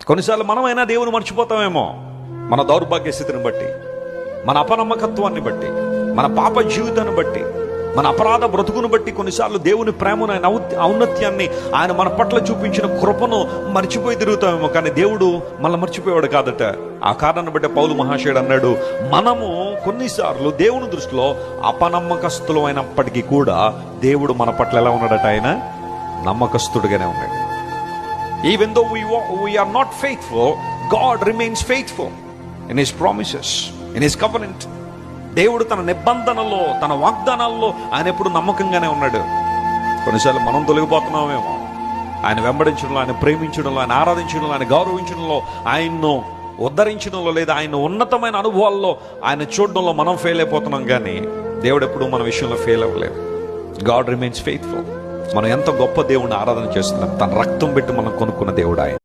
కొన్నిసార్లు మనమైనా దేవుని మర్చిపోతామేమో, మన దౌర్భాగ్య స్థితిని బట్టి, మన అపనమ్మకత్వాన్ని బట్టి, మన పాప జీవితాన్ని బట్టి, మన అపరాధ బ్రతుకును బట్టి కొన్నిసార్లు దేవుని ప్రేమను, ఆయన ఔన్నత్యాన్ని, ఆయన మన పట్ల చూపించిన కృపను మర్చిపోయి తిరుగుతామేమో. కానీ దేవుడు మనల్ని మర్చిపోయాడు కాదట. ఆ కారణాన్ని బట్టి పౌలు మహాశయుడు అన్నాడు, మనము కొన్నిసార్లు దేవుని దృష్టిలో అపనమ్మకస్తులు అయినప్పటికీ కూడా దేవుడు మన పట్ల ఎలా ఉన్నాడట? ఆయన నమ్మకస్తుడుగానే ఉన్నాడు. Even though we are not faithful, God remains faithful in His promises, in His covenant. దేవుడు తన నిబంధనలో, తన వాగ్దానాల్లో ఆయన ఎప్పుడు నమ్మకంగానే ఉన్నాడు. కొన్నిసార్లు మనం తొలగిపోతున్నామేమో. ఆయన వెంబడించడంలో, ఆయన ప్రేమించడంలో, ఆయన ఆరాధించడంలో, ఆయన గౌరవించడంలో, ఆయన్ను ఉద్ధరించడంలో, లేదా ఆయన ఉన్నతమైన అనుభవాల్లో ఆయన చూడడంలో మనం ఫెయిల్ అయిపోతున్నాం. కానీ దేవుడు ఎప్పుడు మన విషయంలో ఫెయిల్ అవ్వలేదు. God remains faithful. మనం ఎంత గొప్ప దేవుడిని ఆరాధన చేస్తున్నాం. తన రక్తం పెట్టి మనం కొనుక్కున్న దేవుడు ఆయన.